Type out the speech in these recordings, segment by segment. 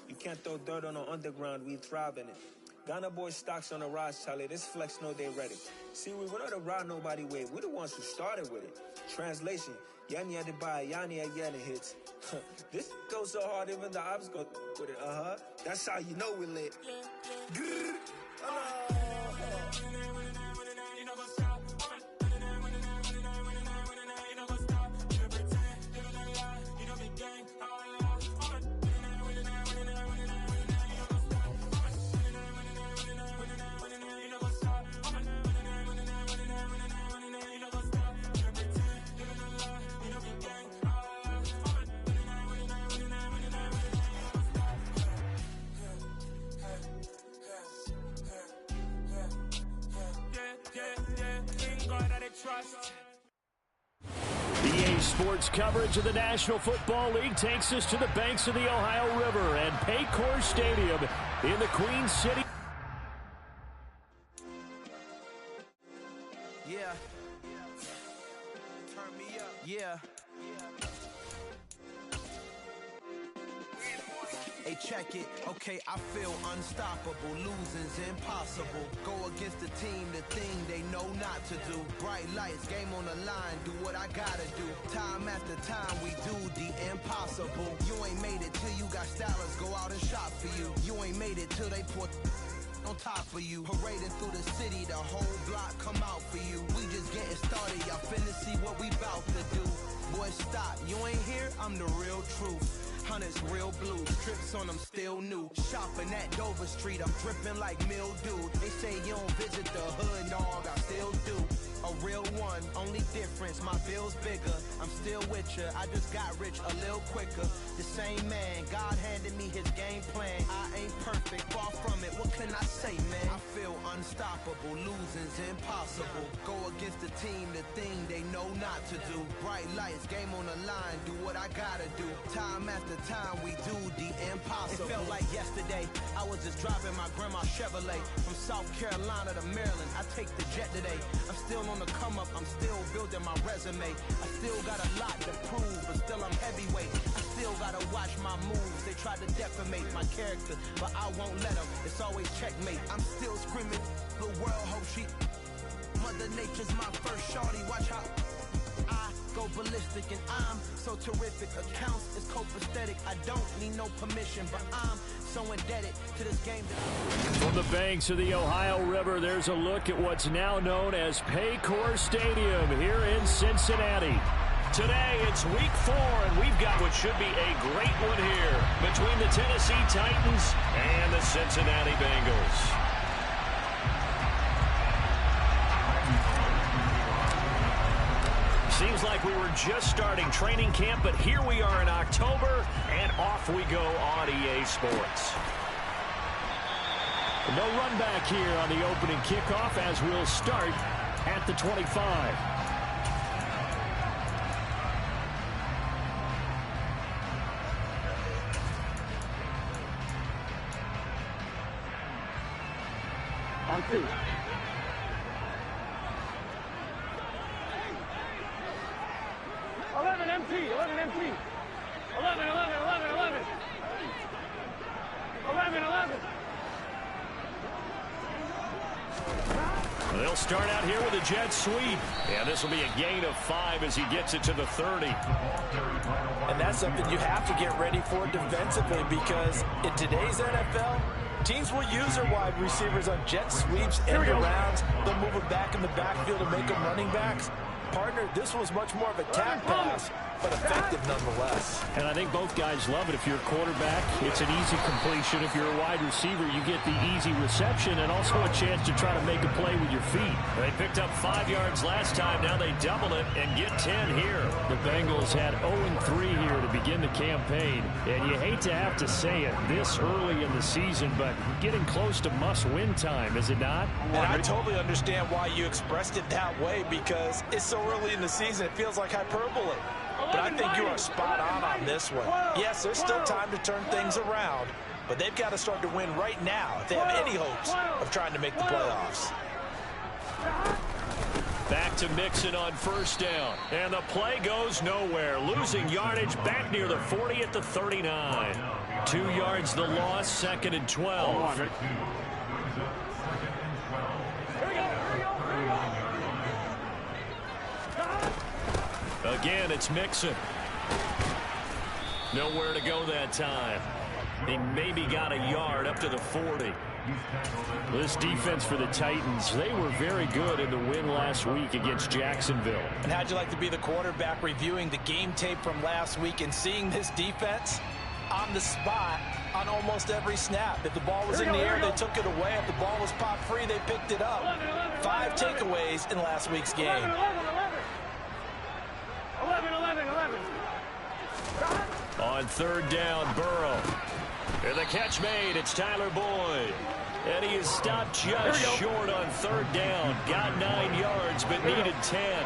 You can't throw dirt on the underground, we thrive in it. Ghana boys stocks on the rise, Charlie. This flex know they ready. See, we were not a ride nobody way. We the ones who started with it. Translation, Yani had to buy, Yani again it hits. This goes so hard, even the ops go with it. That's how you know we lit. EA Sports coverage of the National Football League takes us to the banks of the Ohio River and Paycor Stadium in the Queen City. Yeah. Turn me up. Yeah. Hey, check it. Okay, I feel unstoppable. Losing's impossible. Go against the team, the thing they know not to do. Bright lights, game on the line, do what I gotta do. Time after time, we do the impossible. You ain't made it till you got stylers go out and shop for you. You ain't made it till they put on top of you. Parading through the city, the whole block come out for you. We just getting started, y'all finna see what we bout to do. Boy, stop, you ain't here, I'm the real truth. Hunters, real blue, strips on them still new. Shopping at Dover Street, I'm dripping like mildew. They say you don't visit the hood, dog, I still do. A real one, only difference, my bill's bigger. I'm still with ya, I just got rich a little quicker. The same man, God handed me his game plan. I ain't perfect, far from it, what can I say, man? I feel unstoppable, losing's impossible. Go against the team, the thing they know not to do. Bright lights, game on the line, do what I gotta do. Time after time, we do the impossible. It felt like yesterday, I was just driving my grandma's Chevrolet. From South Carolina to Maryland, I take the jet today. I'm still on the come up, I'm still building my resume. I still got a lot to prove, but still I'm heavyweight. I still gotta watch my moves. They try to defamate my character, but I won't let them. It's always checkmate. I'm still screaming, the world hope she. Mother Nature's my first shorty, watch how I go ballistic, and I'm so terrific. Accounts is copacetic. I don't need no permission, but I'm so indebted to this game that From the banks of the Ohio River, there's a look at what's now known as Paycor Stadium here in Cincinnati. Today, it's week 4, and we've got what should be a great one here between the Tennessee Titans and the Cincinnati Bengals. Seems like we were just starting training camp, but here we are in October, and off we go on EA Sports. No run back here on the opening kickoff as we'll start at the 25. On 2. 11 MT, 11 MT. 11, 11, 11, 11. 11, 11. They'll start out here with a jet sweep. And this will be a gain of 5 as he gets it to the 30. And that's something you have to get ready for defensively, because in today's NFL, teams will use their wide receivers on jet sweeps, end arounds. They'll move them back in the backfield and make them running backs. Partner, this was much more of a tap pass, but effective nonetheless. And I think both guys love it. If you're a quarterback, it's an easy completion. If you're a wide receiver, you get the easy reception and also a chance to try to make a play with your feet. They picked up 5 yards last time. Now they double it and get 10 here. The Bengals had 0-3 here to begin the campaign. And you hate to have to say it this early in the season, but getting close to must-win time, is it not? And I totally understand why you expressed it that way, because it's so early in the season, it feels like hyperbole. But I think you are spot on this one. Yes, there's still time to turn things around, but they've got to start to win right now if they have any hopes of trying to make the playoffs. Back to Mixon on first down. And the play goes nowhere. Losing yardage back near the 40 at the 39. 2 yards the loss, 2nd and 12. Again, it's Mixon. Nowhere to go that time. He maybe got a yard up to the 40. This defense for the Titans, they were very good in the win last week against Jacksonville. And how'd you like to be the quarterback reviewing the game tape from last week and seeing this defense on the spot on almost every snap? If the ball was in the air, they took it away. If the ball was popped free, they picked it up. 5 takeaways in last week's game. 11. On 3rd down, Burrow. And the catch made. It's Tyler Boyd. And he is stopped just short on 3rd down. Got 9 yards, but needed 10.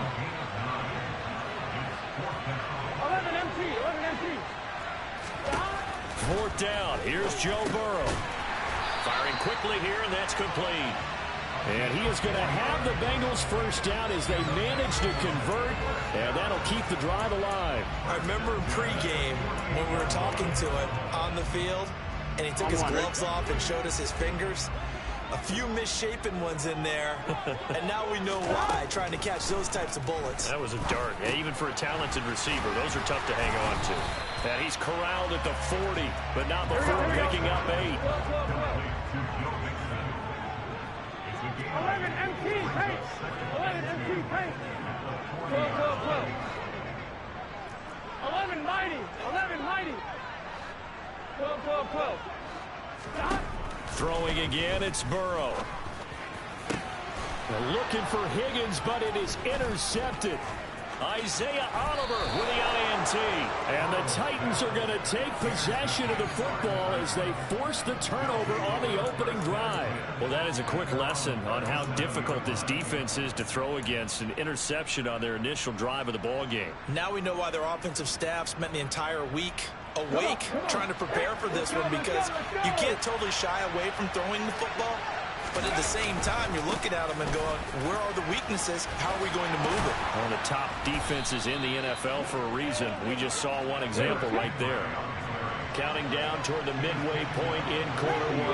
11 empty. 4th down. Here's Joe Burrow. Firing quickly here, and that's complete. And he is going to have the Bengals first down as they manage to convert, and that'll keep the drive alive. I remember in pregame when we were talking to him on the field, and he took his gloves off and showed us his fingers. A few misshapen ones in there, and now we know why, trying to catch those types of bullets. That was a dart. Yeah, even for a talented receiver, those are tough to hang on to. And he's corralled at the 40, but not before picking up 8. 11 empty paint. 11 empty paint. 12. 11 mighty. 12. Stop. Throwing again, it's Burrow. They're looking for Higgins, but it is intercepted. Isaiah Oliver with the INT. And the Titans are going to take possession of the football as they force the turnover on the opening drive. Well, that is a quick lesson on how difficult this defense is to throw against. An interception on their initial drive of the ball game. Now we know why their offensive staff spent the entire week awake trying to prepare for this one, because you can't totally shy away from throwing the football. But at the same time, you're looking at them and going, where are the weaknesses? How are we going to move it? One of the top defenses in the NFL for a reason. We just saw one example right there. Counting down toward the midway point in quarter 1.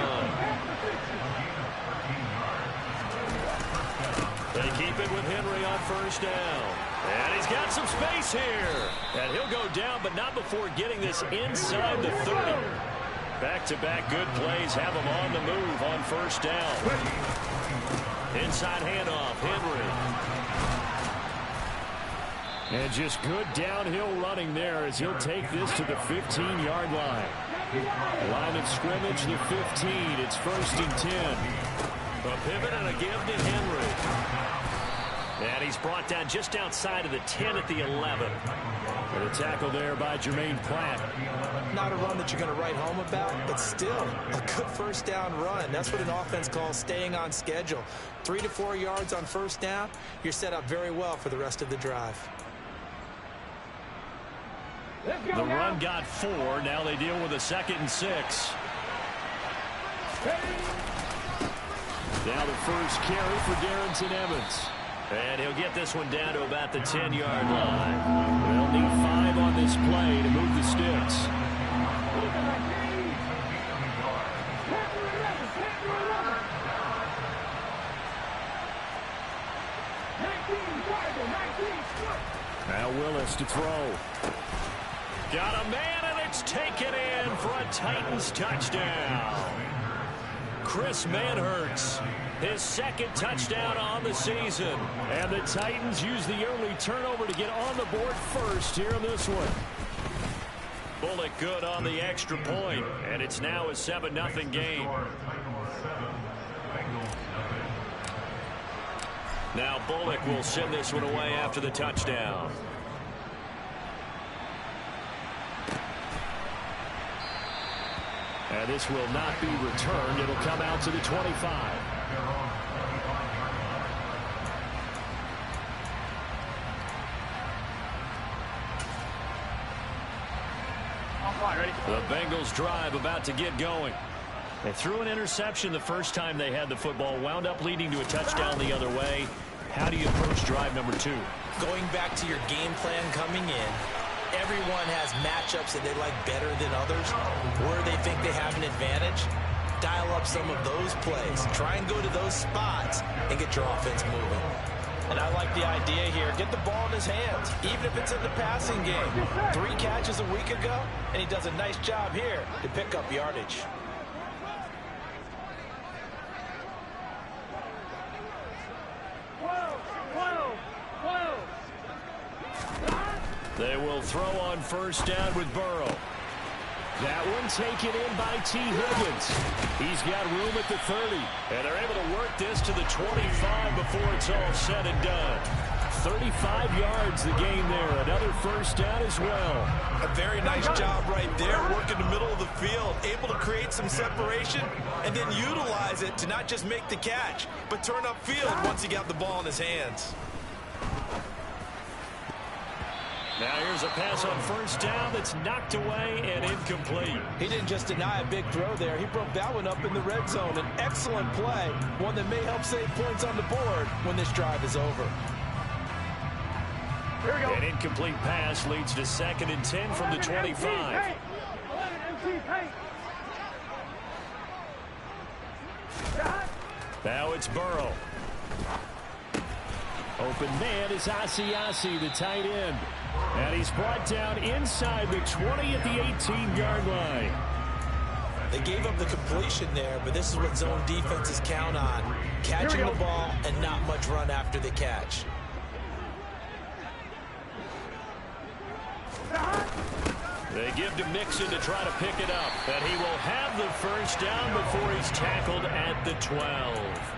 They keep it with Henry on first down. And he's got some space here. And he'll go down, but not before getting this inside the 30. Back-to-back good plays have him on the move on first down. Inside handoff, Henry. And just good downhill running there as he'll take this to the 15-yard line. Line of scrimmage, the 15. It's 1st and 10. A pivot and a give to Henry. And he's brought down just outside of the 10 at the 11. And a tackle there by Jermaine Pratt. Not a run that you're going to write home about, but still a good first down run. That's what an offense calls staying on schedule. 3 to 4 yards on first down, you're set up very well for the rest of the drive. The run got 4. Now they deal with a 2nd and 6. Now the first carry for Darrington Evans. And he'll get this one down to about the 10-yard line. They'll need 5 on this play to move the sticks. Now Willis to throw. Got a man, and it's taken in for a Titans touchdown. Chris Manhertz, his 2nd touchdown on the season. And the Titans use the early turnover to get on the board first here in this one. Bullock good on the extra point, and it's now a 7-0 game. Now Bullock will send this one away after the touchdown. And this will not be returned. It'll come out to the 25. The Bengals drive about to get going. They threw an interception the first time they had the football, wound up leading to a touchdown the other way. how do you approach drive number 2? Going back to your game plan coming in, everyone has matchups that they like better than others, where they think they have an advantage. Dial up some of those plays. Try and go to those spots and get your offense moving. And I like the idea here. Get the ball in his hands, even if it's in the passing game. 3 catches a week ago, and he does a nice job here to pick up yardage. They will throw on first down with Burrow. That one taken in by T. Higgins. He's got room at the 30. And they're able to work this to the 25 before it's all said and done. 35 yards the gain there. Another first down as well. A very nice job right there, working the middle of the field, able to create some separation and then utilize it to not just make the catch, but turn upfield once he got the ball in his hands. Now here's a pass on first down that's knocked away and incomplete. He didn't just deny a big throw there. He broke that one up in the red zone. An excellent play, one that may help save points on the board when this drive is over. Here we go. An incomplete pass leads to 2nd and 10 from the 25. Now it's Burrow. Open man is Asiasi, the tight end. And he's brought down inside the 20 at the 18-yard line. They gave up the completion there, but this is what zone defenses count on. Catching the ball and not much run after the catch. They give to Mixon to try to pick it up. And he will have the first down before he's tackled at the 12.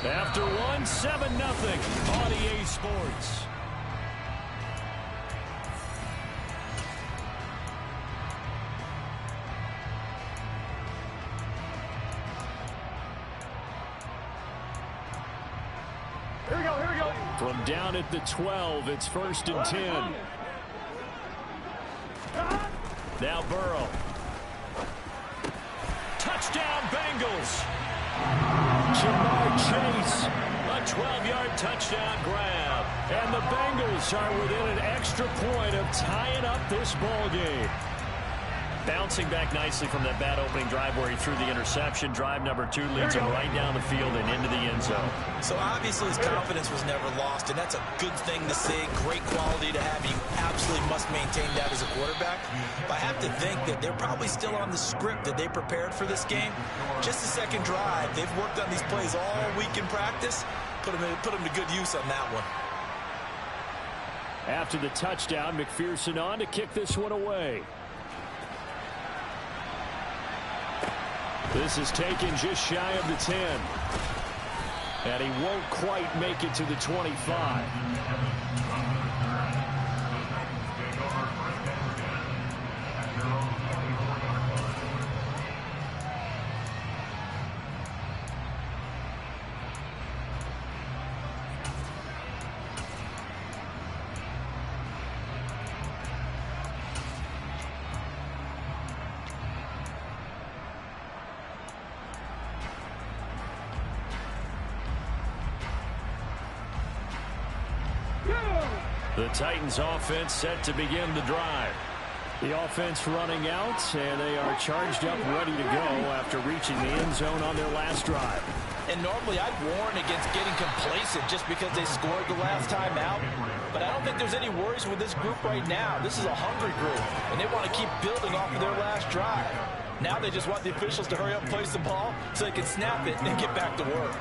After 7-0 on EA Sports. Here we go. From down at the 12, it's 1st and 10. Now Burrow. Touchdown Bengals. Jamar Chase, a 12-yard touchdown grab. And the Bengals are within an extra point of tying up this ball game. Bouncing back nicely from that bad opening drive where he threw the interception. Drive number 2 leads him right down the field and into the end zone. So obviously his confidence was never lost, and that's a good thing to see. Great quality to have. You absolutely must maintain that as a quarterback. But I have to think that they're probably still on the script that they prepared for this game. Just the second drive. They've worked on these plays all week in practice. Put them to good use on that one. After the touchdown, McPherson on to kick this one away. This is taken just shy of the 10. And he won't quite make it to the 25. The Titans offense set to begin the drive. The offense running out, and they are charged up, ready to go after reaching the end zone on their last drive. And normally I'd warn against getting complacent just because they scored the last time out. But I don't think there's any worries with this group right now. This is a hungry group, and they want to keep building off of their last drive. Now they just want the officials to hurry up and place the ball so they can snap it and get back to work.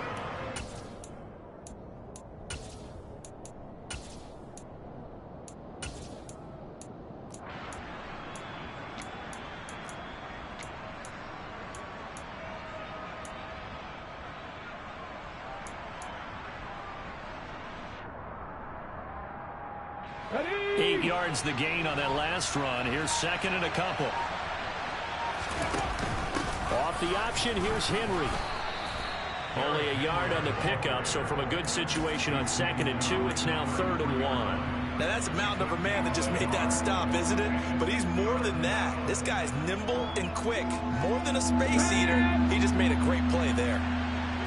The gain on that last run. Here's 2nd and a couple. Off the option, here's Henry. Only a yard on the pickup, so from a good situation on 2nd and 2, it's now 3rd and 1. Now, that's a mountain of a man that just made that stop, isn't it? But he's more than that. This guy's nimble and quick. More than a space eater. He just made a great play there.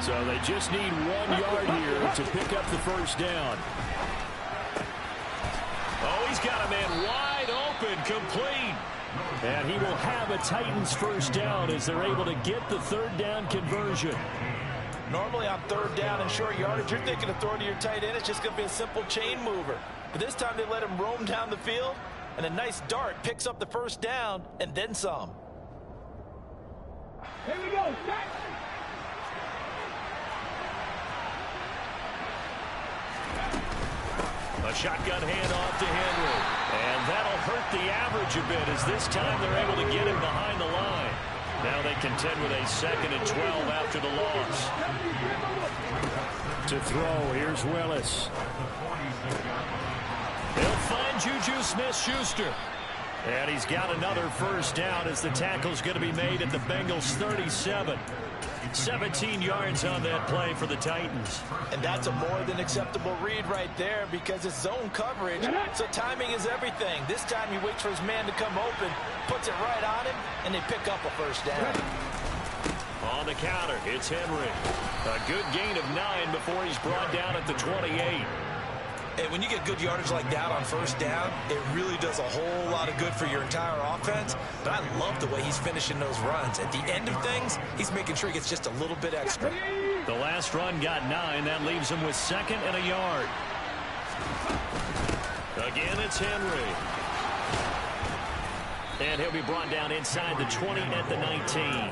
So they just need 1 yard here to pick up the first down. Oh, he's got a man wide open, complete. And he will have a Titans first down as they're able to get the third down conversion. Normally on third down and short yardage, you're thinking of throwing to your tight end. It's just going to be a simple chain mover. But this time they let him roam down the field, and a nice dart picks up the first down and then some. Here we go. Set. A shotgun handoff to Henry. And that'll hurt the average a bit as this time they're able to get him behind the line. Now they contend with a 2nd and 12 after the loss. To throw, here's Willis. He'll find Juju Smith-Schuster. And he's got another first down as the tackle's going to be made at the Bengals 37. 17 yards on that play for the Titans. And that's a more than acceptable read right there because it's zone coverage, so timing is everything. This time he waits for his man to come open, puts it right on him, and they pick up a first down. On the counter, it's Henry. A good gain of 9 before he's brought down at the 28. And when you get good yardage like that on first down, it really does a whole lot of good for your entire offense. But I love the way he's finishing those runs. At the end of things, he's making sure he gets just a little bit extra. The last run got 9. That leaves him with 2nd and a yard. Again, it's Henry. And he'll be brought down inside the 20 at the 19.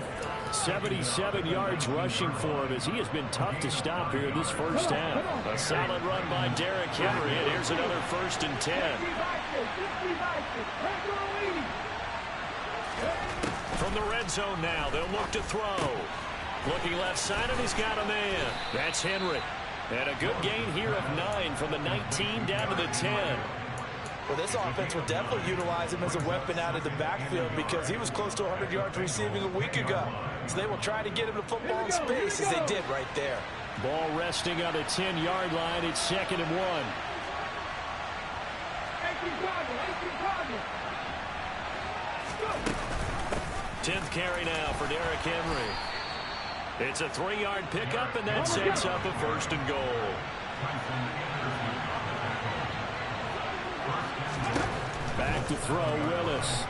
77 yards rushing for him as he has been tough to stop here this first half. A solid run by Derrick Henry, and here's another 1st and 10. From the red zone now, they'll look to throw. Looking left side, and he's got a man. That's Henry. And a good gain here of 9 from the 19 down to the 10. Well, this offense will definitely utilize him as a weapon out of the backfield because he was close to 100 yards receiving a week ago. So they will try to get him the football in space as they did right there. Ball resting on the 10-yard line. It's 2nd and 1. 10th carry now for Derrick Henry. It's a 3-yard pickup, and that sets up a 1st and goal. Back to throw, Willis.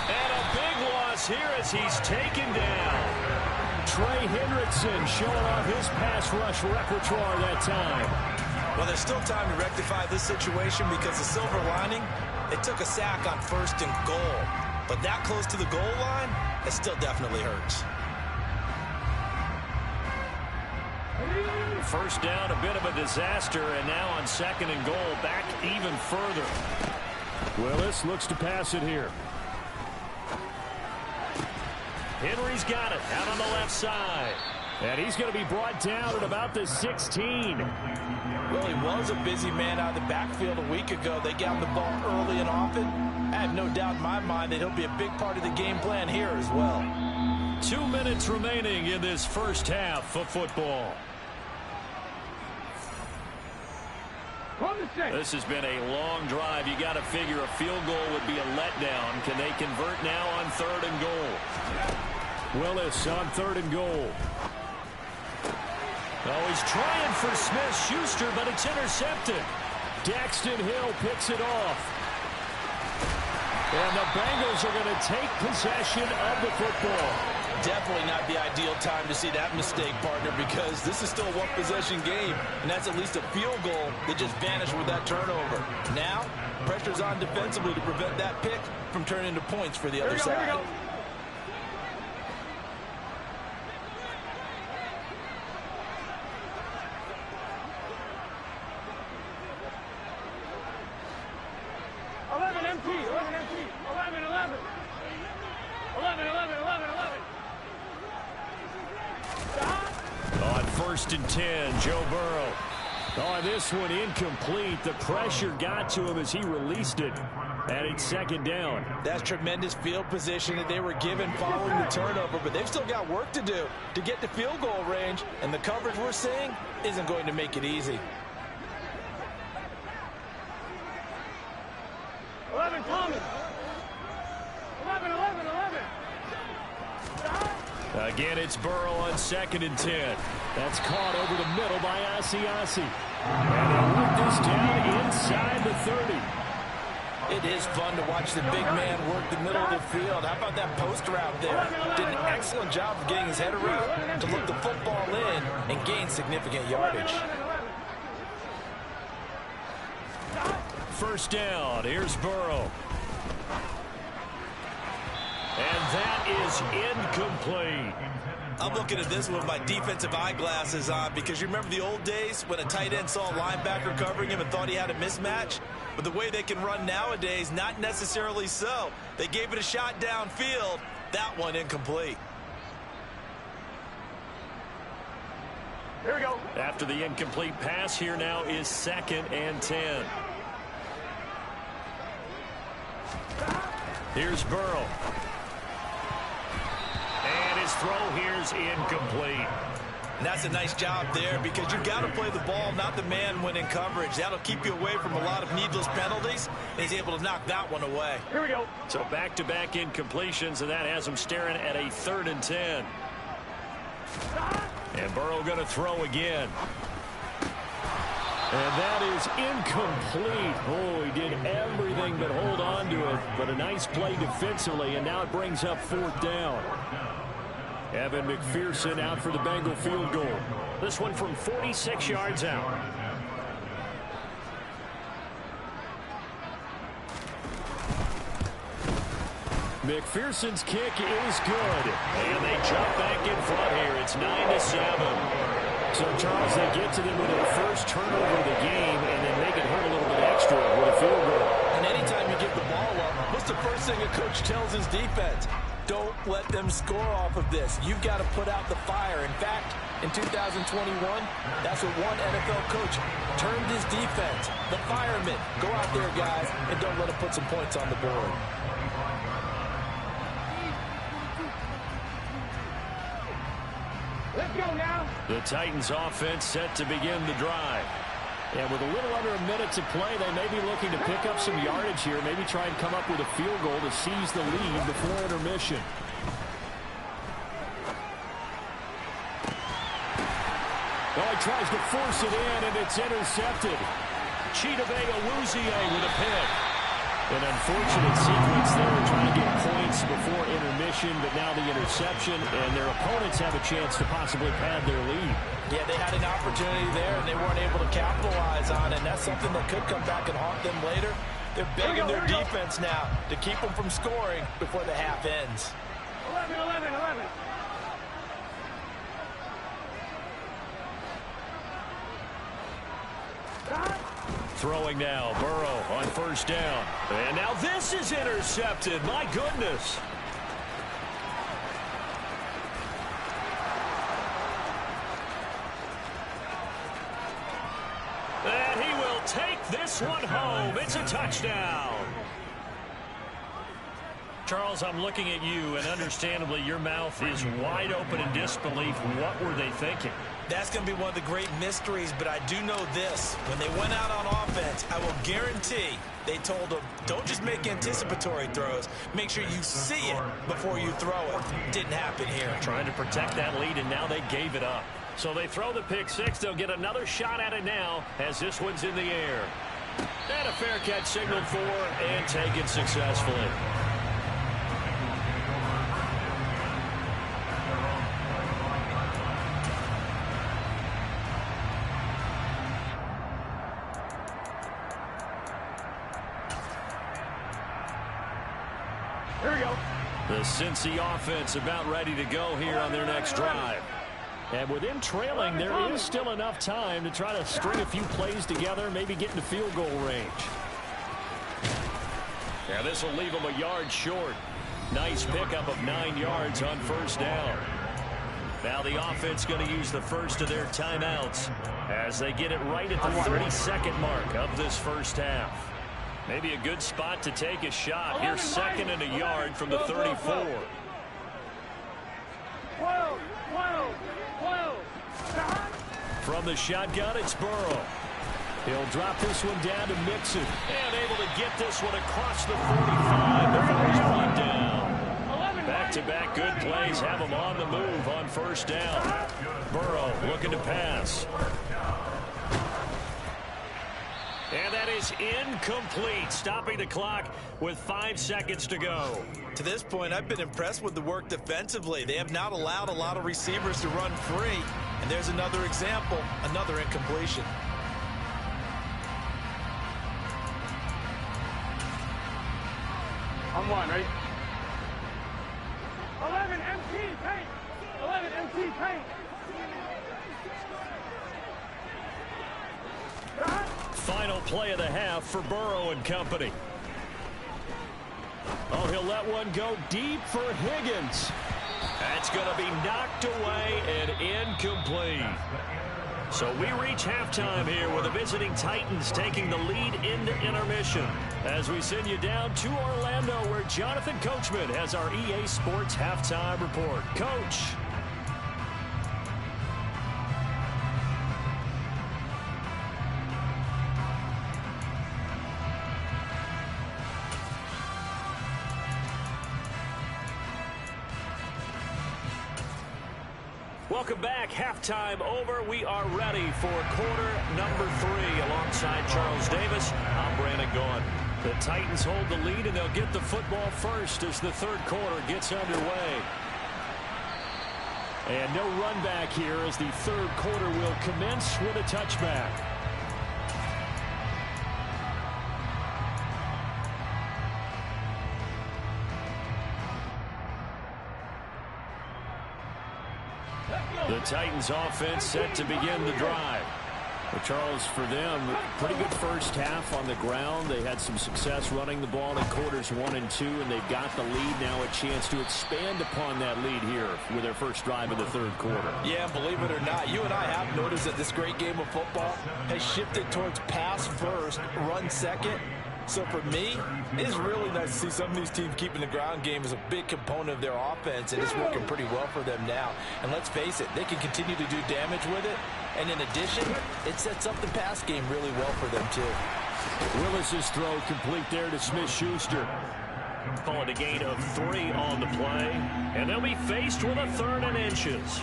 And a big loss here as he's taken down. Trey Hendrickson showing off his pass rush repertoire that time. Well, there's still time to rectify this situation because the silver lining, they took a sack on 1st and goal. But that close to the goal line, it still definitely hurts. First down, a bit of a disaster, and now on 2nd and goal, back even further. Willis looks to pass it here. Henry's got it out on the left side. And he's going to be brought down at about the 16. Well, he was a busy man out of the backfield a week ago. They got him the ball early and often. I have no doubt in my mind that he'll be a big part of the game plan here as well. 2 minutes remaining in this first half of football. This has been a long drive. You got to figure a field goal would be a letdown. Can they convert now on 3rd and goal? Willis on 3rd and goal. Oh, he's trying for Smith-Schuster, but it's intercepted. Daxton Hill picks it off. And the Bengals are going to take possession of the football. Definitely not the ideal time to see that mistake, partner, because this is still a one-possession game, and that's at least a field goal that just vanished with that turnover. Now, pressure's on defensively to prevent that pick from turning into points for the other side. On 1st and 10, Joe Burrow. On this one, incomplete. The pressure got to him as he released it. And it's 2nd down. That's tremendous field position that they were given following the turnover, but they've still got work to do to get to field goal range, and the coverage we're seeing isn't going to make it easy. Tommy. 11, 11, 11. Again, it's Burrow on 2nd and 10. That's caught over the middle by Asiasi. And they'll work this down inside the 30. It is fun to watch the big man work the middle of the field. How about that post route there? Did an excellent job of getting his head around to look the football in and gain significant yardage. First down. Here's Burrow. And that is incomplete. I'm looking at this with my defensive eyeglasses on because you remember the old days when a tight end saw a linebacker covering him and thought he had a mismatch? But the way they can run nowadays, not necessarily so. They gave it a shot downfield. That one incomplete. Here we go. After the incomplete pass, here now is 2nd and 10. Here's Burrow. And his throw here's incomplete. And that's a nice job there because you've got to play the ball, not the man when in coverage. That'll keep you away from a lot of needless penalties, and he's able to knock that one away. Here we go. So back-to-back incompletions, and that has him staring at a 3rd and 10. And Burrow going to throw again. And that is incomplete. Oh, he did everything but hold on to it. But a nice play defensively, and now it brings up 4th down. Evan McPherson out for the Bengal field goal. This one from 46 yards out. McPherson's kick is good. And they jump back in front here. It's 9-7. So, Charles, they get to them with their first turnover of the game and then make it hurt a little bit extra with a field goal. And anytime you give the ball up, what's the first thing a coach tells his defense? Don't let them score off of this. You've got to put out the fire. In fact, in 2021, that's what one NFL coach termed his defense. The firemen. Go out there, guys, and don't let them put some points on the board. Let's go now. The Titans offense set to begin the drive. And with a little under a minute to play, they may be looking to pick up some yardage here, maybe try and come up with a field goal to seize the lead before intermission. Oh, he tries to force it in, and it's intercepted. Chidobe Awuzie with a pick. An unfortunate sequence there, trying to get points before intermission, but now the interception, and their opponents have a chance to possibly pad their lead. Yeah, they had an opportunity there, and they weren't able to capitalize on it, and that's something that could come back and haunt them later. They're begging their defense now to keep them from scoring before the half ends. 11, 11, 11. Throwing now, Burrow on first down. And now this is intercepted. My goodness. And he will take this one home. It's a touchdown. Charles, I'm looking at you, and understandably your mouth is wide open in disbelief. What were they thinking? That's going to be one of the great mysteries, but I do know this. When they went out on offense, I will guarantee they told them, don't just make anticipatory throws. Make sure you see it before you throw it. Didn't happen here. Trying to protect that lead, and now they gave it up. So they throw the pick six. They'll get another shot at it now as this one's in the air. And a fair catch signaled for and taken successfully. Here we go. The Cincy offense about ready to go here on their next drive. And with them trailing, there is still enough time to try to string a few plays together, maybe get into field goal range. Yeah, this will leave them a yard short. Nice pickup of 9 yards on first down. Now the offense going to use the first of their timeouts as they get it right at the 32nd mark of this first half. Maybe a good spot to take a shot. Here's second and a yard from the 34. 12, 12, 12. From the shotgun, it's Burrow. He'll drop this one down to Mixon. And able to get this one across the 45 before he's brought down. Back-to-back good plays have him on the move on first down. Burrow looking to pass. And that is incomplete, stopping the clock with 5 seconds to go. To this point, I've been impressed with the work defensively. They have not allowed a lot of receivers to run free. And there's another example, another incompletion. On one, ready? 11 MT paint. 11 MT paint. Final play of the half for Burrow and company. Oh, he'll let one go deep for Higgins. That's going to be knocked away and incomplete. So we reach halftime here with the visiting Titans taking the lead into intermission. As we send you down to Orlando, where Jonathan Coachman has our EA Sports halftime report. Coach. Welcome back. Halftime over. We are ready for quarter number 3 alongside Charles Davis. I'm Brandon Gaughan. The Titans hold the lead, and they'll get the football first as the third quarter gets underway. And no run back here as the third quarter will commence with a touchback. The Titans offense set to begin the drive. But Charles, for them, pretty good first half on the ground. They had some success running the ball in quarters 1 and 2, and they've got the lead now, a chance to expand upon that lead here with their first drive of the third quarter. Yeah, believe it or not, you and I have noticed that this great game of football has shifted towards pass first, run second. So for me, it's really nice to see some of these teams keeping the ground game as a big component of their offense, and it's working pretty well for them now. And let's face it, they can continue to do damage with it. And in addition, it sets up the pass game really well for them, too. Willis's throw complete there to Smith-Schuster. Call it a gain of 3 on the play. And they'll be faced with a 3rd and inches.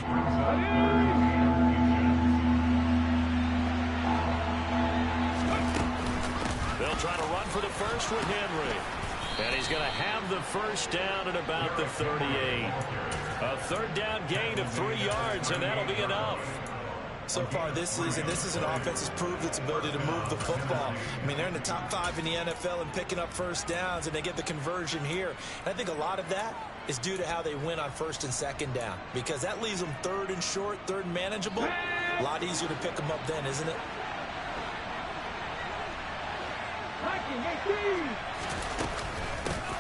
They'll try to run for the first with Henry. And he's going to have the first down at about the 38. A 3rd down gain of 3 yards, and that'll be enough. So far this season, this is an offense that's proved its ability to move the football. I mean, they're in the top 5 in the NFL and picking up first downs, and they get the conversion here. And I think a lot of that is due to how they win on 1st and 2nd down, because that leaves them 3rd and short, 3rd and manageable. A lot easier to pick them up then, isn't it?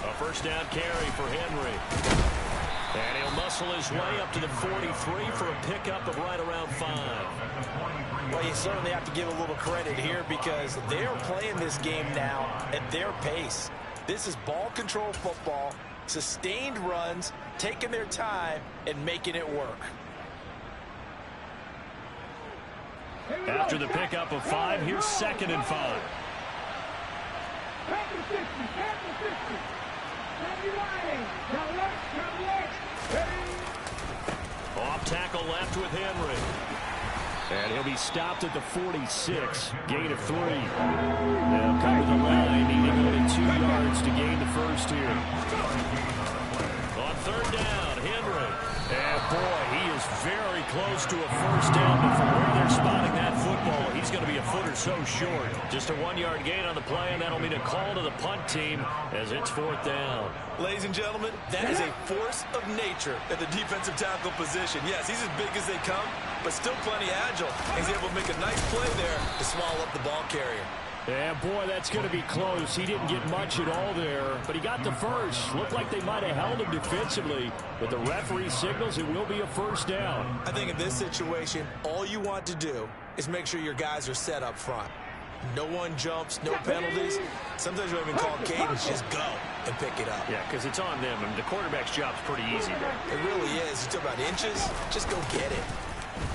A first down carry for Henry. And he'll muscle his way up to the 43 for a pickup of right around 5. Well, you certainly have to give a little credit here because they're playing this game now at their pace. This is ball control football, sustained runs, taking their time, and making it work. After the pickup of 5, here's 2nd and 5. Off tackle left with Henry. And he'll be stopped at the 46. Gain of 3. They'll come to the line, needing only 2 yards to gain the first here. On 3rd down, Henry. And boy, he is very close to a first down, but from where they're spotting that football, he's going to be a foot or so short. Just a 1-yard gain on the play, and that'll mean a call to the punt team as it's 4th down. Ladies and gentlemen, that is a force of nature at the defensive tackle position. Yes, he's as big as they come, but still plenty agile. He's able to make a nice play there to swallow up the ball carrier. Yeah, boy, that's going to be close. He didn't get much at all there, but he got the first. Looked like they might have held him defensively, but the referee signals it will be a first down. I think in this situation, all you want to do is make sure your guys are set up front. No one jumps, no penalties. Sometimes we even call cadence, just go and pick it up. Yeah, because it's on them, and the quarterback's job's pretty easy there. It really is. You talk about inches, just go get it.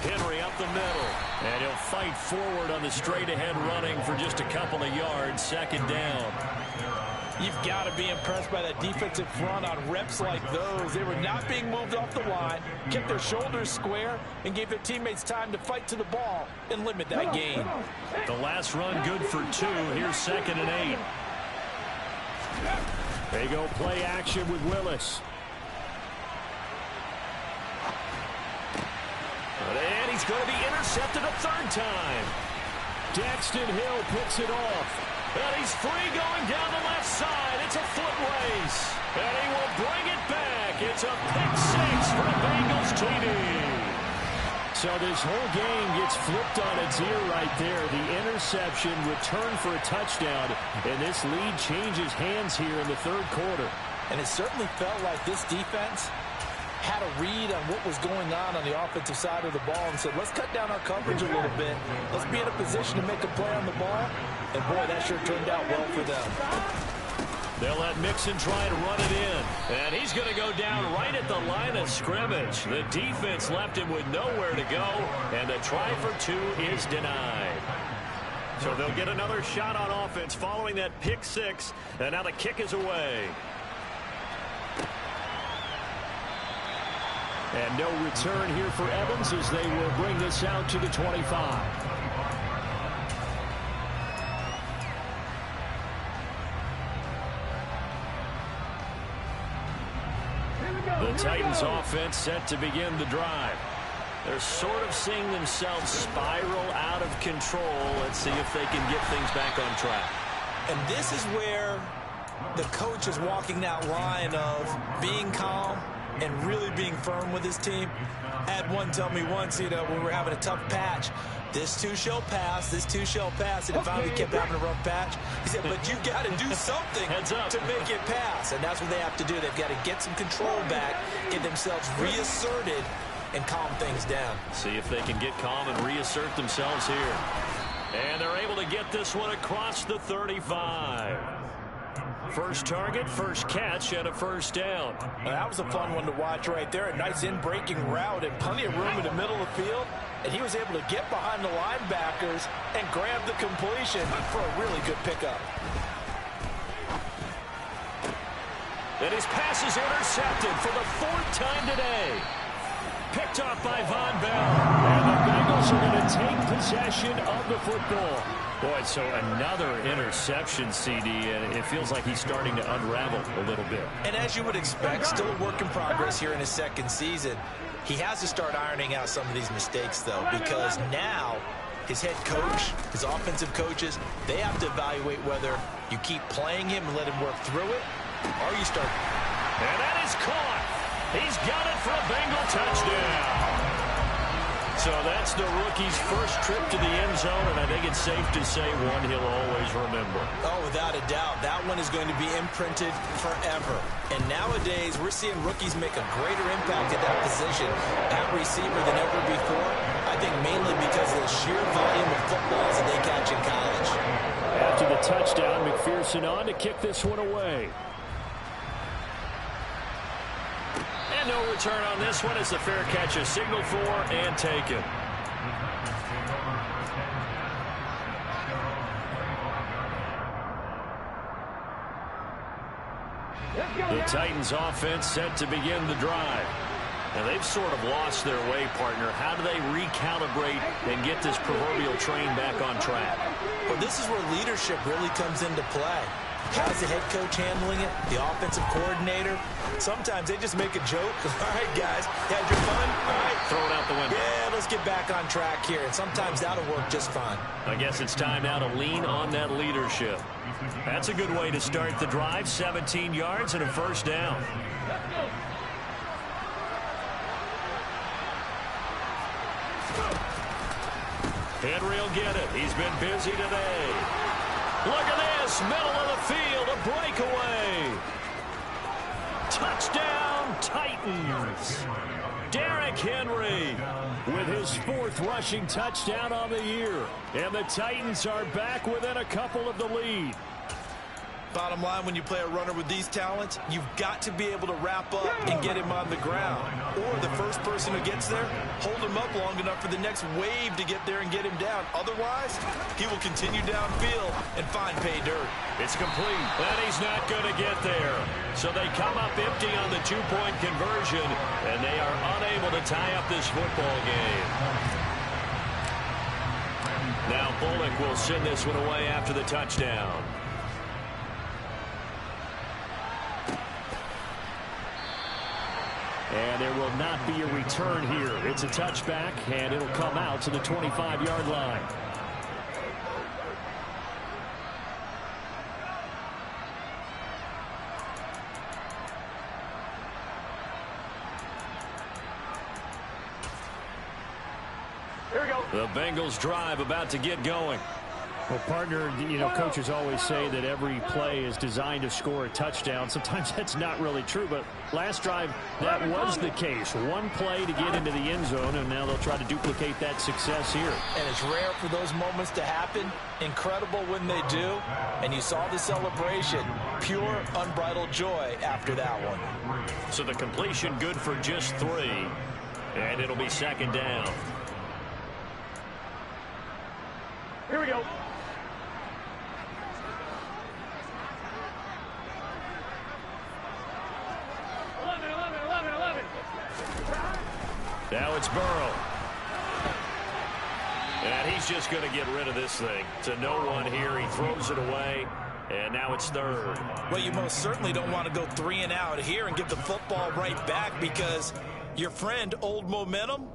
Henry up the middle. And he'll fight forward on the straight-ahead running for just a couple of yards. Second down. You've got to be impressed by that defensive front on reps like those. They were not being moved off the line, kept their shoulders square, and gave their teammates time to fight to the ball and limit that gain. The last run good for 2. Here's 2nd and 8. They go play action with Willis. And he's going to be intercepted a 3rd time. Daxton Hill picks it off. And he's free going down the left side. It's a foot race. And he will bring it back. It's a pick 6 for the Bengals TD. So this whole game gets flipped on its ear right there. The interception, return for a touchdown. And this lead changes hands here in the 3rd quarter. And it certainly felt like this defense had a read on what was going on the offensive side of the ball and said, let's cut down our coverage a little bit. Let's be in a position to make a play on the ball. And, boy, that sure turned out well for them. They'll let Mixon try to run it in. And he's going to go down right at the line of scrimmage. The defense left him with nowhere to go. And the try for 2 is denied. So they'll get another shot on offense following that pick 6. And now the kick is away. And no return here for Evans as they will bring this out to the 25. The Titans offense set to begin the drive. They're sort of seeing themselves spiral out of control. Let's see if they can get things back on track. And this is where the coach is walking that line of being calm and really being firm with his team. I had one tell me once, when we were having a tough patch, this too shall pass, this too shall pass, and it finally kept having a rough patch. He said, but you got to do something to make it pass, and that's what they have to do. They've got to get some control back, get themselves reasserted, and calm things down. See if they can get calm and reassert themselves here. And they're able to get this one across the 35. First target, first catch, and a first down. Well, that was a fun one to watch right there. A nice in-breaking route and plenty of room in the middle of the field. And he was able to get behind the linebackers and grab the completion for a really good pickup. And his pass is intercepted for the 4th time today. Picked off by Von Bell. And the Bengals are going to take possession of the football. Boy, so another interception, CD, and it feels like he's starting to unravel a little bit. And as you would expect, still a work in progress here in his 2nd season. He has to start ironing out some of these mistakes, though, because now his head coach, his offensive coaches, they have to evaluate whether you keep playing him and let him work through it, or you start. And that is caught. He's got it for a Bengal touchdown. So that's the rookie's first trip to the end zone, and I think it's safe to say one he'll always remember. Oh, without a doubt. That one is going to be imprinted forever. And nowadays, we're seeing rookies make a greater impact at that position at receiver than ever before. I think mainly because of the sheer volume of footballs that they catch in college. After the touchdown, McPherson on to kick this one away. And no return on this one as the fair catch is signaled for and taken. The Titans offense set to begin the drive. Now they've sort of lost their way, partner. How do they recalibrate and get this proverbial train back on track? Well, this is where leadership really comes into play. How's the head coach handling it? The offensive coordinator? Sometimes they just make a joke. All right, guys, you had your fun? All right. Throw it out the window. Yeah, let's get back on track here. And sometimes that'll work just fine. I guess it's time now to lean on that leadership. That's a good way to start the drive. 17 yards and a first down. Henry will get it. He's been busy today. Look at this, middle of the field, a breakaway. Touchdown, Titans. Derrick Henry with his 4th rushing touchdown on the year. And the Titans are back within a couple of the lead. Bottom line, when you play a runner with these talents, you've got to be able to wrap up and get him on the ground. Or the first person who gets there, hold him up long enough for the next wave to get there and get him down. Otherwise, he will continue downfield and find pay dirt. It's complete, and he's not going to get there. So they come up empty on the two-point conversion, and they are unable to tie up this football game. Now Bullock will send this one away after the touchdown. And there will not be a return here. It's a touchback, and it'll come out to the 25-yard line. Here we go. The Bengals drive about to get going. Well, partner, you know, coaches always say that every play is designed to score a touchdown. Sometimes that's not really true, but last drive, that was the case. One play to get into the end zone, and now they'll try to duplicate that success here. And it's rare for those moments to happen. Incredible when they do. And you saw the celebration. Pure, unbridled joy after that one. So the completion good for just 3, and it'll be second down. Here we go. Now it's Burrow. And he's just going to get rid of this thing. To no one here. He throws it away. And now it's third. Well, you most certainly don't want to go 3 and out here and give the football right back because your friend, Old Momentum,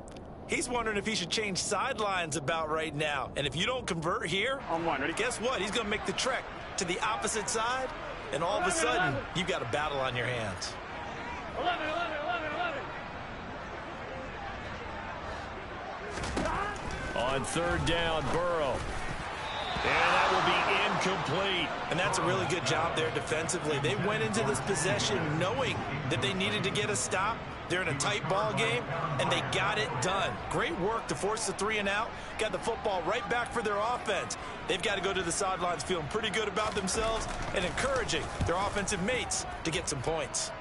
he's wondering if he should change sidelines about right now. And if you don't convert here, On one, ready? guess what? He's going to make the trek to the opposite side. And all of a sudden, you've got a battle on your hands. 11. On third down, Burrow. And that will be incomplete. And that's a really good job there defensively. They went into this possession knowing that they needed to get a stop. They're in a tight ball game, and they got it done. Great work to force the 3 and out. Got the football right back for their offense. They've got to go to the sidelines feeling pretty good about themselves and encouraging their offensive mates to get some points.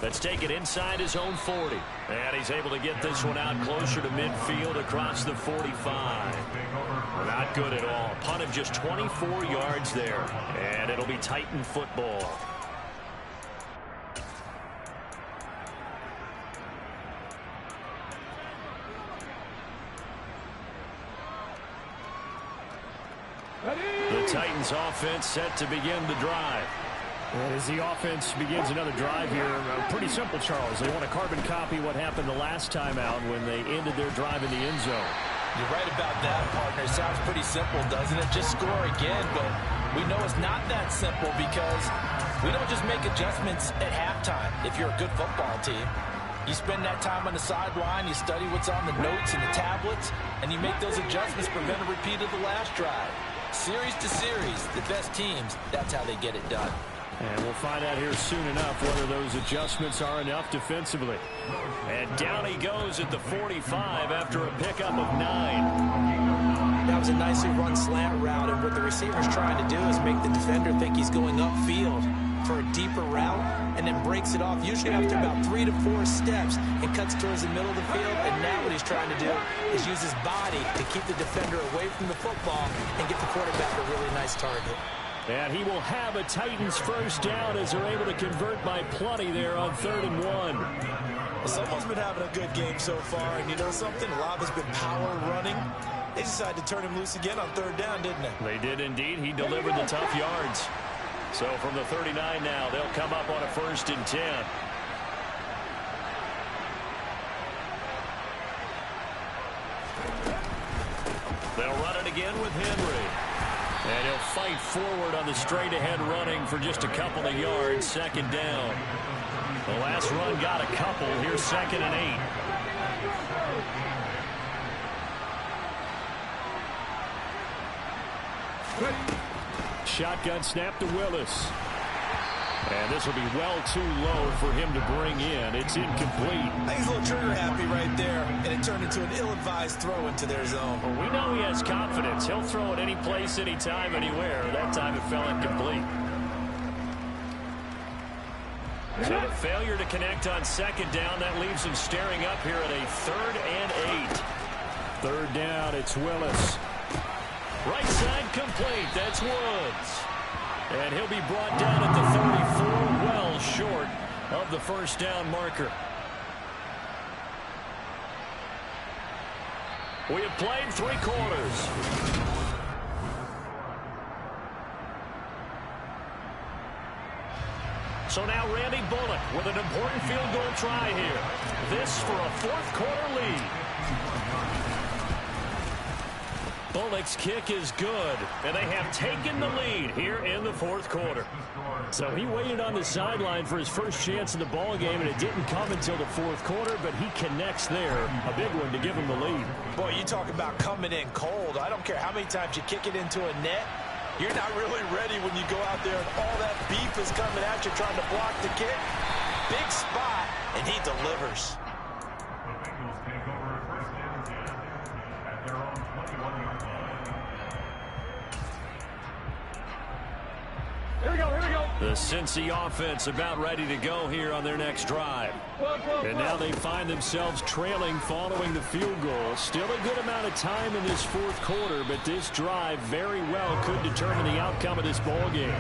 Let's take it inside his own 40. And he's able to get this one out closer to midfield across the 45. Not good at all. Punt of just 24 yards there. And it'll be Titan football. The Titans offense set to begin the drive. And as the offense begins another drive here, pretty simple, Charles. They want to carbon copy what happened the last time out when they ended their drive in the end zone. You're right about that, partner. Sounds pretty simple, doesn't it? Just score again, but we know it's not that simple because we don't just make adjustments at halftime if you're a good football team. You spend that time on the sideline, you study what's on the notes and the tablets, and you make those adjustments to prevent a repeat of the last drive. Series to series, the best teams, that's how they get it done. And we'll find out here soon enough whether those adjustments are enough defensively. And down he goes at the 45 after a pickup of 9. That was a nicely run slant route, and what the receiver's trying to do is make the defender think he's going upfield for a deeper route, and then breaks it off, usually after about 3 to 4 steps, and cuts towards the middle of the field. And now what he's trying to do is use his body to keep the defender away from the football and get the quarterback a really nice target. And he will have a Titans first down as they're able to convert by plenty there on 3rd and 1. Well, someone's been having a good game so far, and you know something? A lot has been power running. They decided to turn him loose again on 3rd down, didn't they? They did indeed. He delivered the tough yards. So from the 39 now, they'll come up on a 1st and 10. They'll run it again with Henry. And he'll fight forward on the straight-ahead running for just a couple of yards. 2nd down. The last run got a couple. Here's 2nd and 8. Shotgun snap to Willis. And this will be well too low for him to bring in. It's incomplete. I think he's a little trigger happy right there, and it turned into an ill-advised throw into their zone. Well, we know he has confidence. He'll throw it any place, anytime, anywhere. That time it fell incomplete. So the failure to connect on second down, that leaves him staring up here at a 3rd and 8. Third down, it's Willis. Right side complete. That's Woods. And he'll be brought down at the 34, well short of the first down marker. We have played 3 quarters. So now Randy Bullock with an important field goal try here. This for a 4th quarter lead. Bullock's kick is good, and they have taken the lead here in the 4th quarter. So he waited on the sideline for his first chance in the ball game, and it didn't come until the 4th quarter, but he connects there. A big one to give him the lead. Boy, you talk about coming in cold. I don't care how many times you kick it into a net. You're not really ready when you go out there and all that beef is coming at you trying to block the kick. Big spot, and he delivers. Here we go, here we go. The Cincy offense about ready to go here on their next drive. And now they find themselves trailing following the field goal. Still a good amount of time in this 4th quarter, but this drive very well could determine the outcome of this ball game.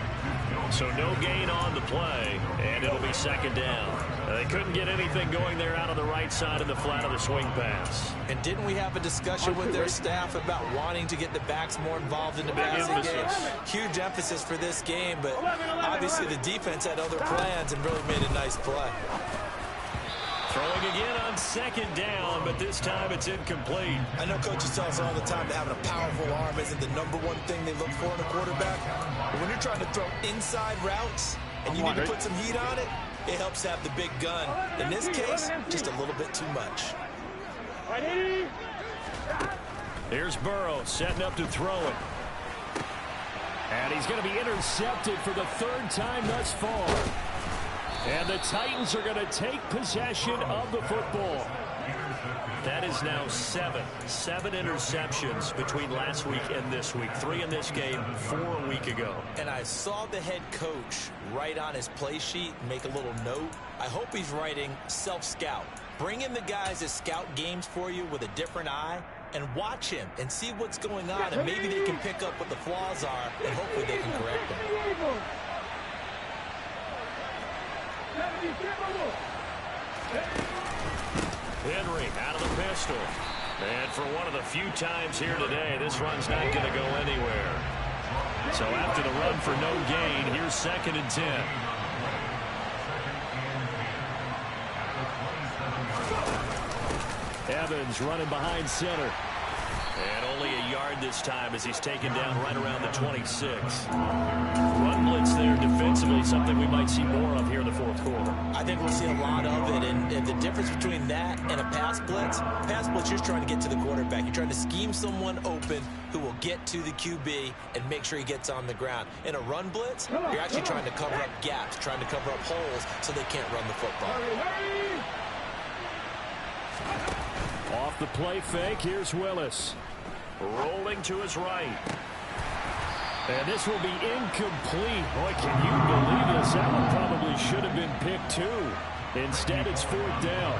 So no gain on the play, and it'll be 2nd down. They couldn't get anything going there out on the right side of the flat of the swing pass. And didn't we have a discussion with their staff about wanting to get the backs more involved in the passing game? Huge emphasis for this game, but obviously the defense had other plans and really made a nice play. Throwing again on 2nd down, but this time it's incomplete. I know coaches tell us all the time that having a powerful arm isn't the #1 thing they look for in a quarterback. But when you're trying to throw inside routes and you need to put some heat on it, it helps have the big gun. In this case, just a little bit too much. Here's Burrow setting up to throw it. And he's going to be intercepted for the 3rd time thus far. And the Titans are going to take possession of the football. That is now 7 interceptions between last week and this week. 3 in this game, 4 a week ago. And I saw the head coach write on his play sheet, make a little note. I hope he's writing self-scout. Bring in the guys that scout games for you with a different eye and watch him and see what's going on. And maybe they can pick up what the flaws are, and hopefully they can correct them. Henry out of the pistol. And for one of the few times here today, this run's not going to go anywhere. So after the run for no gain, here's 2nd and 10. Evans running behind center. And only a yard this time as he's taken down right around the 26. Run blitz there defensively, something we might see more of here in the 4th quarter. I think we'll see a lot of it, and the difference between that and a pass blitz, you're trying to get to the quarterback. You're trying to scheme someone open who will get to the QB and make sure he gets on the ground. In a run blitz, you're actually trying to cover up gaps, trying to cover up holes so they can't run the football. Off the play fake, here's Willis. Rolling to his right. And this will be incomplete. Boy, can you believe this? That one probably should have been picked too. Instead, it's 4th down.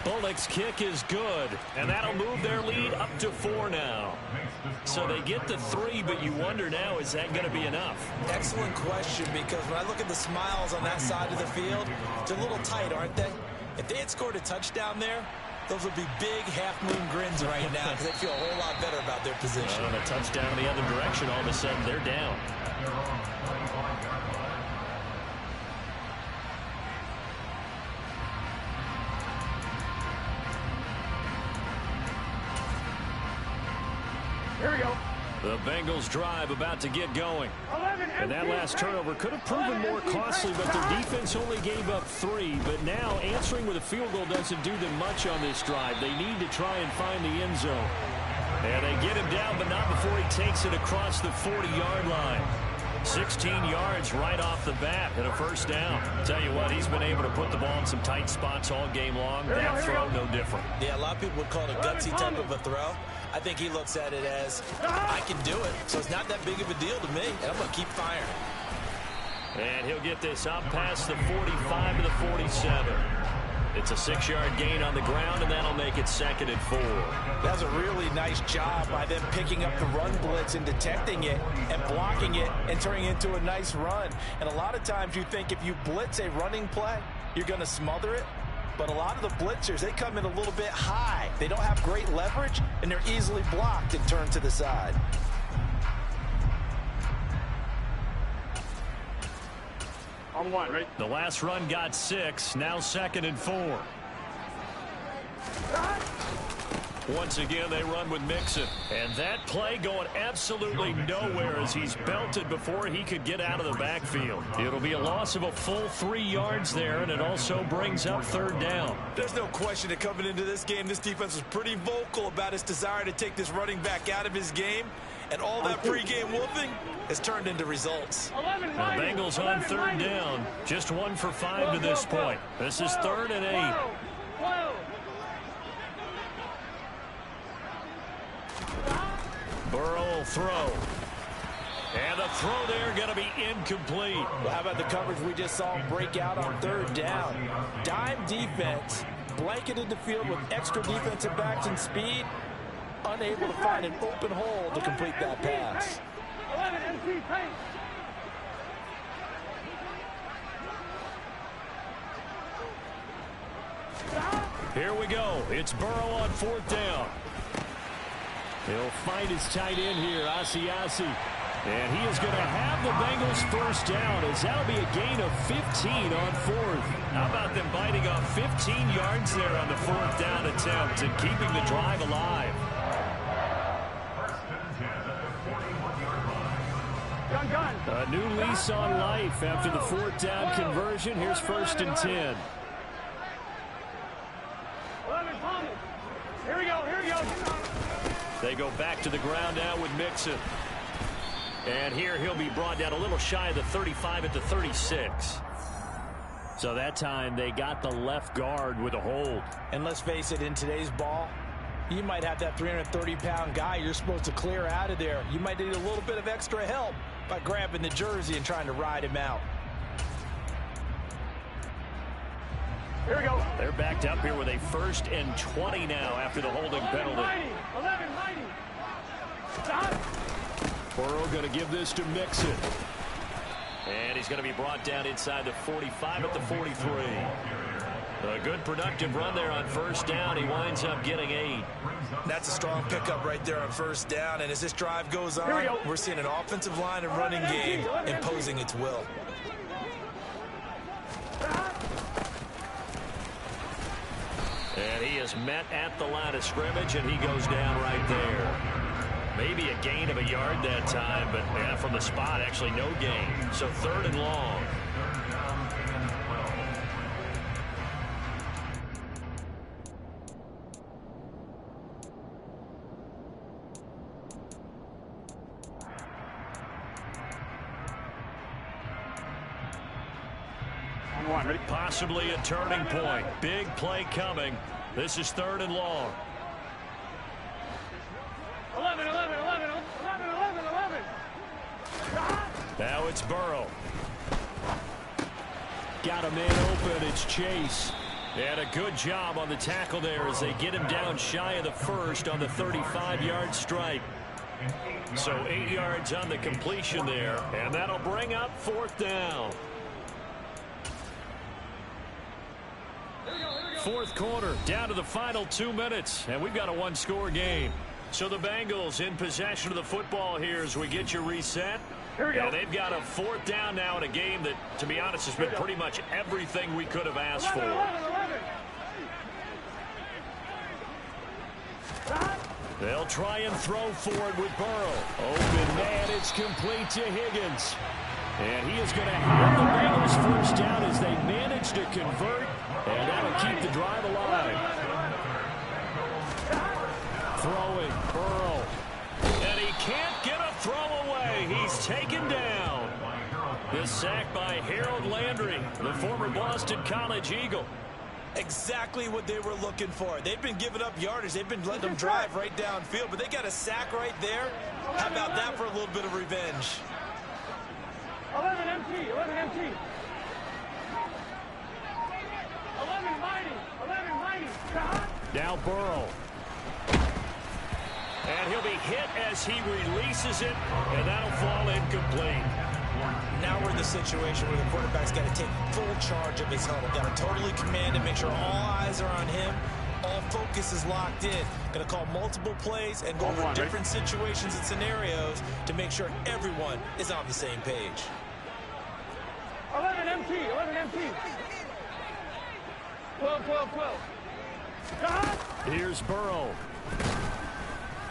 Bullock's kick is good, and that'll move their lead up to 4 now. So they get the 3, but you wonder now, is that going to be enough? Excellent question, because when I look at the smiles on that side of the field, they're a little tight, aren't they? If they had scored a touchdown there, those would be big half-moon grins right now because they feel a whole lot better about their position. On a touchdown in the other direction, all of a sudden they're down. Here we go. The Bengals drive about to get going. And that last turnover could have proven more costly, but their defense only gave up 3. But now answering with a field goal doesn't do them much on this drive. They need to try and find the end zone. And they get him down, but not before he takes it across the 40-yard line. 16 yards right off the bat and a first down. Tell you what, he's been able to put the ball in some tight spots all game long. That throw, no different. Yeah, a lot of people would call it a gutsy type of a throw. I think he looks at it as, I can do it. So it's not that big of a deal to me, and I'm going to keep firing. And he'll get this up past the 45 to the 47. It's a 6-yard gain on the ground, and that'll make it 2nd and 4. That's a really nice job by them picking up the run blitz and detecting it and blocking it and turning it into a nice run. And a lot of times you think if you blitz a running play, you're going to smother it. But a lot of the blitzers, they come in a little bit high. They don't have great leverage, and they're easily blocked and turned to the side. On 1, right? The last run got 6, now 2nd and 4. Once again, they run with Mixon. And that play going absolutely nowhere as he's belted before he could get out of the backfield. It'll be a loss of a full 3 yards there, and it also brings up 3rd down. There's no question that coming into this game, this defense was pretty vocal about its desire to take this running back out of his game. And all that pregame whooping has turned into results. The Bengals on 3rd down. Just 1 for 5 to this point. This is 3rd and 8. Burrow will throw. And the throw there going to be incomplete. Well, how about the coverage we just saw break out on 3rd down? Dime defense, blanketed the field with extra defensive backs and speed. Unable to find an open hole to complete that pass. 11 MP paint. Here we go. It's Burrow on 4th down. He'll find his tight end here, Asiasi. And he is going to have the Bengals first down as that'll be a gain of 15 on 4th. How about them biting off 15 yards there on the 4th down attempt and keeping the drive alive? A new lease on life after the 4th down conversion. Here's 1st and 10. 11, Thomas. Here we go, here we go. They go back to the ground now with Mixon. And here he'll be brought down a little shy of the 35 at the 36. So that time they got the left guard with a hold. And let's face it, in today's ball, you might have that 330-pound guy you're supposed to clear out of there. You might need a little bit of extra help by grabbing the jersey and trying to ride him out. Here we go. They're backed up here with a 1st and 20 now after the holding penalty. 11, Burrow going to give this to Mixon. And he's going to be brought down inside the 45 at the 43. A good productive run there on 1st down. He winds up getting 8. That's a strong pickup right there on 1st down. And as this drive goes on, we're seeing an offensive line and running game imposing its will. And he is met at the line of scrimmage, and he goes down right there. Maybe a gain of a yard that time, but yeah, from the spot, actually no gain. So 3rd and long. Possibly a turning point. Big play coming. This is 3rd and long. 11. Now it's Burrow. Got a man open. It's Chase. And a good job on the tackle there as they get him down shy of the 1st on the 35-yard strike. So 8 yards on the completion there. And that'll bring up 4th down. 4th quarter, down to the final 2 minutes, and we've got a 1-score game. So the Bengals in possession of the football here as we get you reset. Here we go. And they've got a 4th down now in a game that, to be honest, has been pretty much everything we could have asked for. 11. They'll try and throw for it with Burrow. Open man, it's complete to Higgins. And he is going to have the Bengals first down as they manage to convert, and that'll keep the drive alive. Throwing, Burrow. And he can't get a throw away. He's taken down. The sack by Harold Landry, the former Boston College Eagle. Exactly what they were looking for. They've been giving up yardage. They've been letting them drive right downfield, but they got a sack right there. How about that for a little bit of revenge? 11 empty, 11 empty. 11 mighty, 11 mighty. Now Burrow. And he'll be hit as he releases it, and that'll fall incomplete. Now we're in the situation where the quarterback's got to take full charge of his huddle. Got to totally command and make sure all eyes are on him. All focus is locked in. Going to call multiple plays and go over different situations and scenarios to make sure everyone is on the same page. 11 empty, 11 empty. 12, 12, 12. Here's Burrow.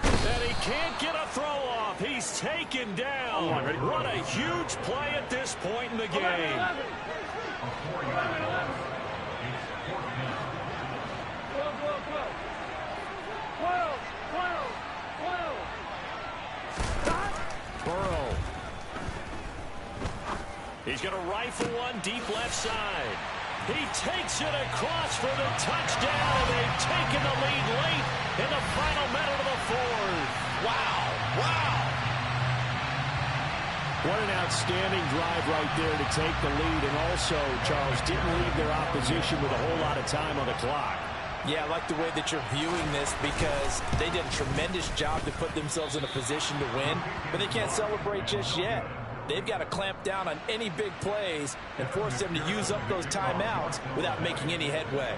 And he can't get a throw off. He's taken down. What a huge play at this point in the game. 11, 11. 11, 11. 12, 12, 12. 12, 12, 12. Burrow. He's going to rifle one deep left side. He takes it across for the touchdown, and they've taken the lead late in the final minute of the fourth. Wow, wow. What an outstanding drive right there to take the lead, and also, Charles, didn't leave their opposition with a whole lot of time on the clock. Yeah, I like the way that you're viewing this because they did a tremendous job to put themselves in a position to win, but they can't celebrate just yet. They've got to clamp down on any big plays and force them to use up those timeouts without making any headway.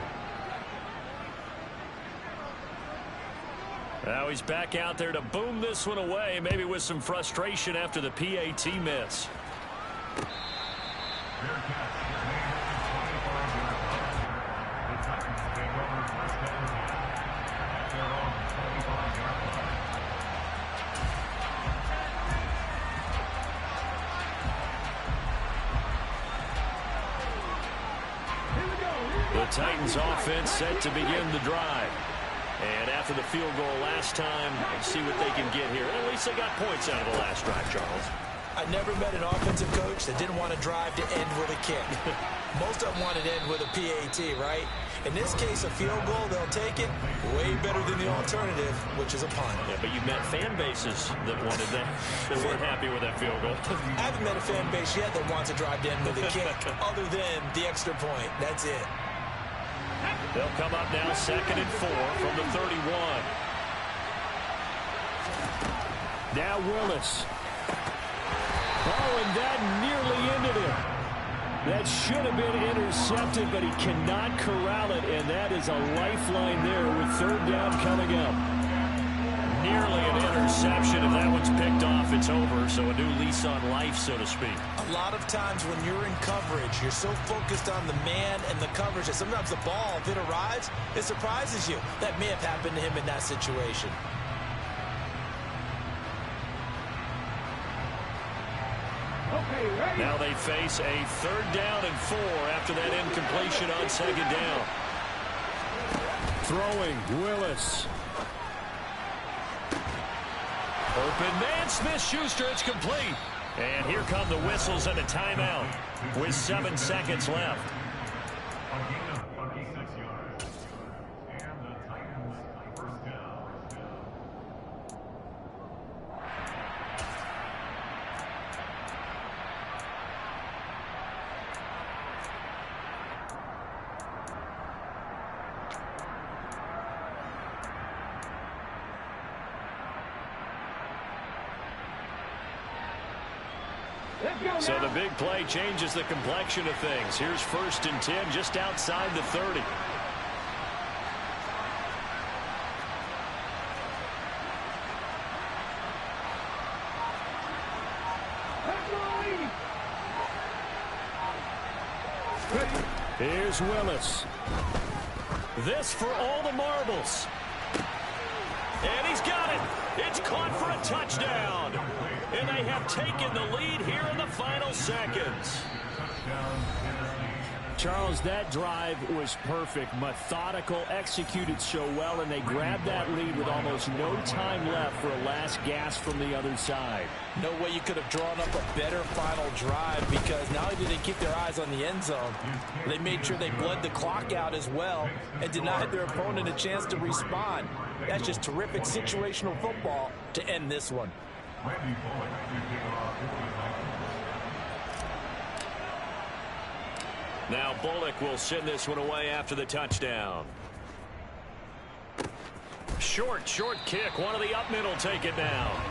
Now he's back out there to boom this one away, maybe with some frustration after the PAT miss. The Titans offense set to begin the drive. And after the field goal last time, let's see what they can get here. At least they got points out of the last drive, Charles. I never met an offensive coach that didn't want to drive to end with a kick. Most of them wanted to end with a PAT, right? In this case, a field goal, they'll take it. Way better than the alternative, which is a punt. Yeah, but you've met fan bases that wanted that, that weren't happy with that field goal. I haven't met a fan base yet that wants to drive to end with a kick, other than the extra point. That's it. They'll come up now 2nd and 4 from the 31. Now Willis. Oh, and that nearly ended it. That should have been intercepted, but he cannot corral it, and that is a lifeline there with 3rd down coming up. Nearly an interception. If that one's picked off, it's over. So a new lease on life, so to speak. A lot of times when you're in coverage, you're so focused on the man and the coverage that sometimes the ball, if it arrives, it surprises you. That may have happened to him in that situation. Now they face a 3rd down and 4 after that incompletion on 2nd down. Throwing, Willis. Open man, Smith-Schuster, it's complete. And here come the whistles and a timeout with 7 seconds left. So the big play changes the complexion of things. Here's 1st and 10 just outside the 30. Here's Willis. This for all the marbles. And he's got touchdown. And they have taken the lead here in the final seconds. Charles, that drive was perfect, methodical, executed so well, and they grabbed that lead with almost no time left for a last gasp from the other side. No way you could have drawn up a better final drive, because not only did they keep their eyes on the end zone, they made sure they bled the clock out as well and denied their opponent a chance to respond. That's just terrific situational football to end this one. Now Bullock will send this one away after the touchdown. Short kick. One of the up middle take it down.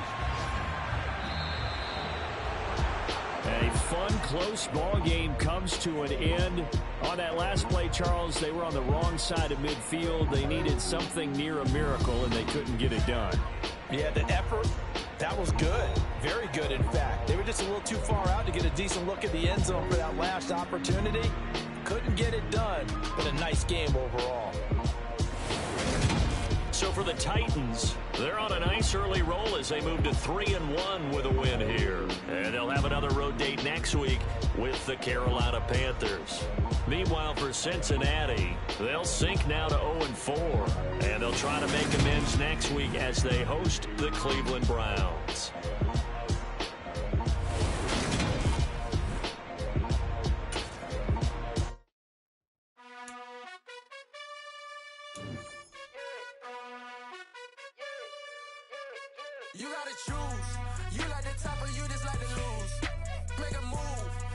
A fun, close ball game comes to an end. On that last play, Charles, they were on the wrong side of midfield. They needed something near a miracle, and they couldn't get it done. Yeah, the effort, that was good. Very good, in fact. They were just a little too far out to get a decent look at the end zone for that last opportunity. Couldn't get it done, but a nice game overall. So for the Titans, they're on a nice early roll as they move to 3-1 with a win here. And they'll have another road date next week with the Carolina Panthers. Meanwhile, for Cincinnati, they'll sink now to 0-4. And they'll try to make amends next week as they host the Cleveland Browns. You gotta choose. You like the top or you just like to lose. Make a move.